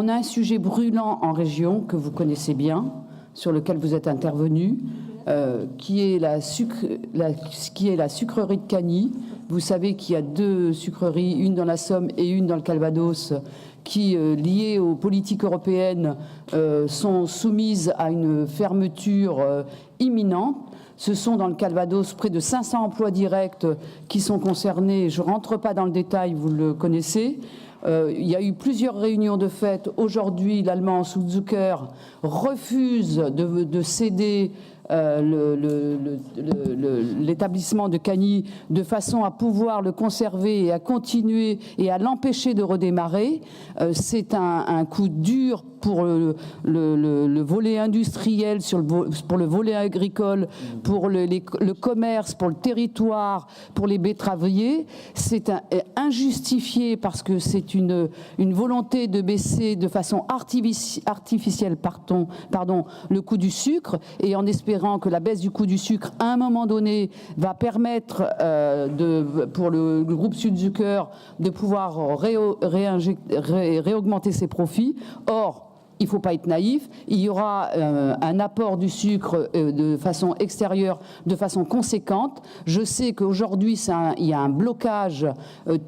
On a un sujet brûlant en région que vous connaissez bien, sur lequel vous êtes intervenu, qui est la sucrerie de Cagny. Vous savez qu'il y a 2 sucreries, une dans la Somme et une dans le Calvados, qui, liées aux politiques européennes, sont soumises à une fermeture imminente. Ce sont dans le Calvados près de 500 emplois directs qui sont concernés. Je ne rentre pas dans le détail, vous le connaissez. Il y a eu plusieurs réunions de fait. Aujourd'hui, l'Allemand Südzucker refuse de céder l'établissement de Cagny de façon à pouvoir le conserver et à continuer et à l'empêcher de redémarrer. C'est un coup dur pour le volet industriel, pour le volet agricole, pour le commerce, pour le territoire, pour les betteraviers. C'est injustifié parce que c'est une volonté de baisser de façon artificielle le coût du sucre, et en espérant que la baisse du coût du sucre, à un moment donné, va permettre pour le groupe Südzucker de pouvoir réaugmenter ses profits. Or, il ne faut pas être naïf, il y aura un apport du sucre de façon extérieure, de façon conséquente. Je sais qu'aujourd'hui, il y a un blocage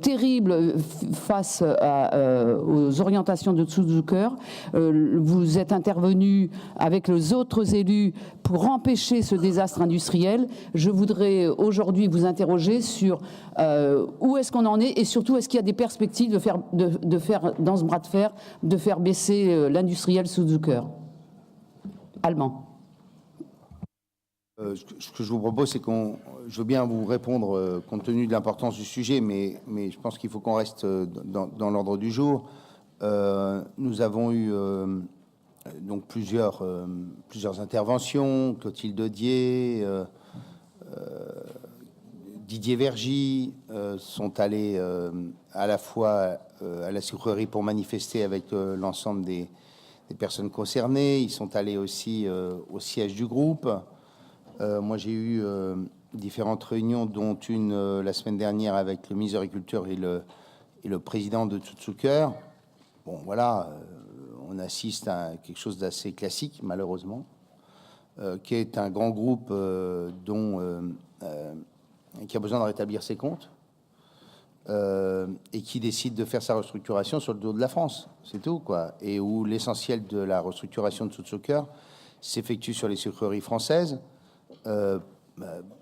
terrible face aux orientations de Südzucker. Vous êtes intervenu avec les autres élus pour empêcher ce désastre industriel. Je voudrais aujourd'hui vous interroger sur où est-ce qu'on en est, et surtout, est-ce qu'il y a des perspectives de faire dans ce bras de fer, de faire baisser l'industriel Südzucker allemand. Ce que je vous propose, c'est je veux bien vous répondre compte tenu de l'importance du sujet, mais je pense qu'il faut qu'on reste dans l'ordre du jour. Nous avons eu donc plusieurs interventions. Clotilde Didier, Didier Vergy sont allés à la fois à la sucrerie pour manifester avec l'ensemble des personnes concernées. Ils sont allés aussi au siège du groupe. Moi, j'ai eu différentes réunions, dont une la semaine dernière avec le ministre de l'Agriculture et le président de Südzucker. Bon, voilà, on assiste à quelque chose d'assez classique, malheureusement, qui est un grand groupe qui a besoin de rétablir ses comptes et qui décide de faire sa restructuration sur le dos de la France, c'est tout, quoi. Et où l'essentiel de la restructuration de Südzucker s'effectue sur les sucreries françaises,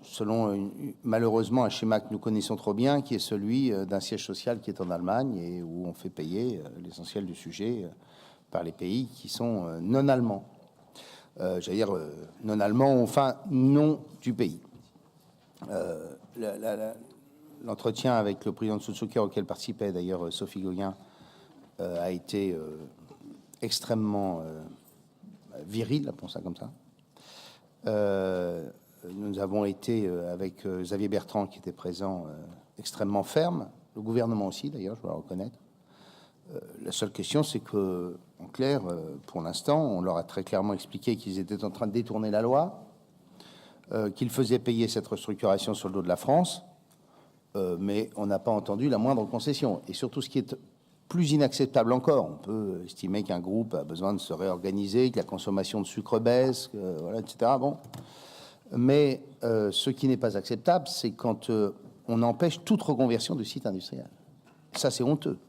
selon malheureusement un schéma que nous connaissons trop bien, qui est celui d'un siège social qui est en Allemagne et où on fait payer l'essentiel du sujet par les pays qui sont non allemands. J'allais dire non allemands, enfin non du pays. L'entretien avec le président de Südzucker, auquel participait d'ailleurs Sophie Gauguin, a été extrêmement viril, appelons ça comme ça. Nous avons été, avec Xavier Bertrand, qui était présent, extrêmement ferme. Le gouvernement aussi, d'ailleurs, je dois le reconnaître. La seule question, c'est que, en clair, pour l'instant, on leur a très clairement expliqué qu'ils étaient en train de détourner la loi, qu'ils faisaient payer cette restructuration sur le dos de la France, mais on n'a pas entendu la moindre concession. Et surtout, ce qui est plus inacceptable encore, on peut estimer qu'un groupe a besoin de se réorganiser, que la consommation de sucre baisse, voilà, etc. Bon. Mais ce qui n'est pas acceptable, c'est quand on empêche toute reconversion de site industriel. Ça, c'est honteux.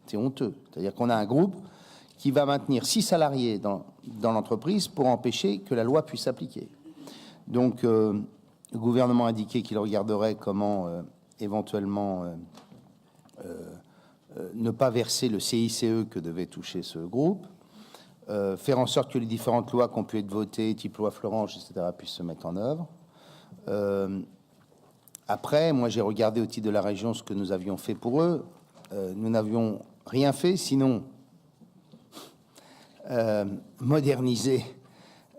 C'est honteux. C'est-à-dire qu'on a un groupe qui va maintenir 6 salariés dans l'entreprise pour empêcher que la loi puisse s'appliquer. Donc, le gouvernement a indiqué qu'il regarderait comment éventuellement ne pas verser le CICE que devait toucher ce groupe, faire en sorte que les différentes lois qui ont pu être votées, type loi Florange, etc., puissent se mettre en œuvre. Après, moi, j'ai regardé au titre de la région ce que nous avions fait pour eux. Nous n'avions rien fait, sinon moderniser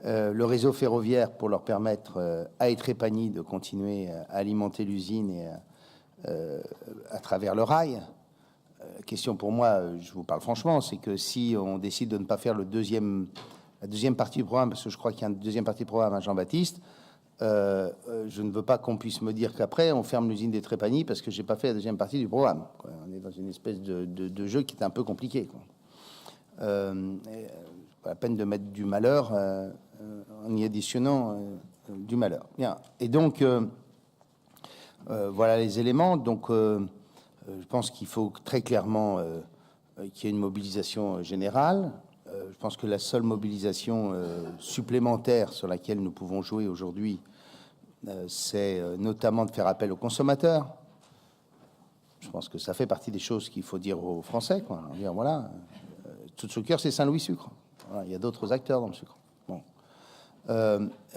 le réseau ferroviaire pour leur permettre à Étrépagny de continuer à alimenter l'usine et à travers le rail. La question pour moi, je vous parle franchement, c'est que si on décide de ne pas faire la deuxième partie du programme, parce que je crois qu'il y a une deuxième partie du programme à Jean-Baptiste, je ne veux pas qu'on puisse me dire qu'après on ferme l'usine des Trépagny parce que j'ai pas fait la deuxième partie du programme, quoi. On est dans une espèce de jeu qui est un peu compliqué, quoi. Pas la peine de mettre du malheur en y additionnant du malheur. Bien. Et donc, voilà les éléments. Donc, je pense qu'il faut très clairement qu'il y ait une mobilisation générale. Je pense que la seule mobilisation supplémentaire sur laquelle nous pouvons jouer aujourd'hui, c'est notamment de faire appel aux consommateurs. Je pense que ça fait partie des choses qu'il faut dire aux Français, quoi. Dire, voilà, tout ce cœur, c'est Saint-Louis Sucre. Voilà, il y a d'autres acteurs dans le sucre. Bon.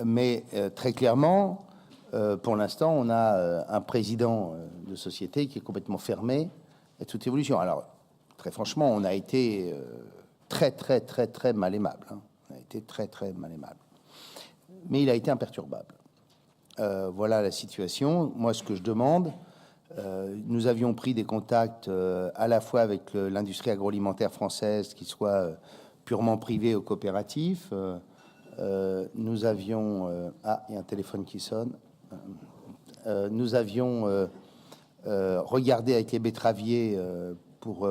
Mais très clairement, pour l'instant, on a un président de société qui est complètement fermé à toute évolution. Alors, très franchement, on a été très mal aimable. Hein. On a été très mal aimable. Mais il a été imperturbable. Voilà la situation. Moi, ce que je demande, nous avions pris des contacts à la fois avec l'industrie agroalimentaire française, qui soit purement privée ou coopératif. Nous avions... il y a un téléphone qui sonne. Nous avions regardé avec les betteraviers pour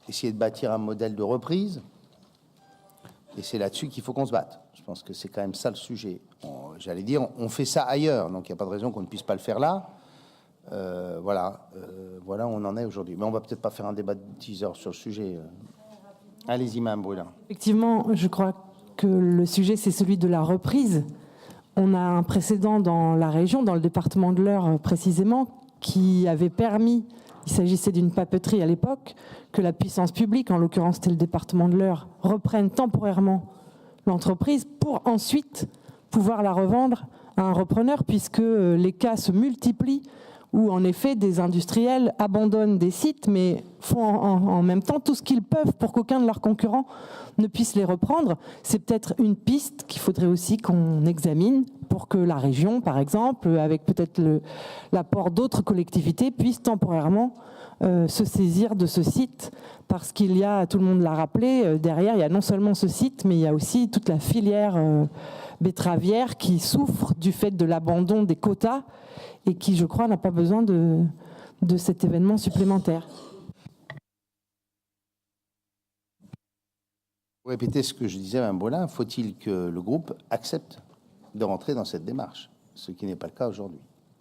essayer de bâtir un modèle de reprise. Et c'est là-dessus qu'il faut qu'on se batte. Je pense que c'est quand même ça le sujet. J'allais dire, on fait ça ailleurs, donc il n'y a pas de raison qu'on ne puisse pas le faire là. Voilà où on en est aujourd'hui. Mais on va peut-être pas faire un débat de 10 heures sur le sujet. Allez-y, Mme Brulin. Effectivement, je crois que le sujet, c'est celui de la reprise. On a un précédent dans la région, dans le département de l'Eure précisément, qui avait permis, il s'agissait d'une papeterie à l'époque, que la puissance publique, en l'occurrence c'était le département de l'Eure, reprenne temporairement l'entreprise pour ensuite pouvoir la revendre à un repreneur, puisque les cas se multiplient où en effet des industriels abandonnent des sites mais font en même temps tout ce qu'ils peuvent pour qu'aucun de leurs concurrents ne puisse les reprendre. C'est peut-être une piste qu'il faudrait aussi qu'on examine pour que la région, par exemple, avec peut-être l'apport d'autres collectivités, puisse temporairement se saisir de ce site, parce qu'il y a, tout le monde l'a rappelé, derrière il y a non seulement ce site, mais il y a aussi toute la filière betteravière qui souffre du fait de l'abandon des quotas et qui, je crois, n'a pas besoin de cet événement supplémentaire. Pour répéter ce que je disais à Mme Brulin, faut-il que le groupe accepte de rentrer dans cette démarche, ce qui n'est pas le cas aujourd'hui.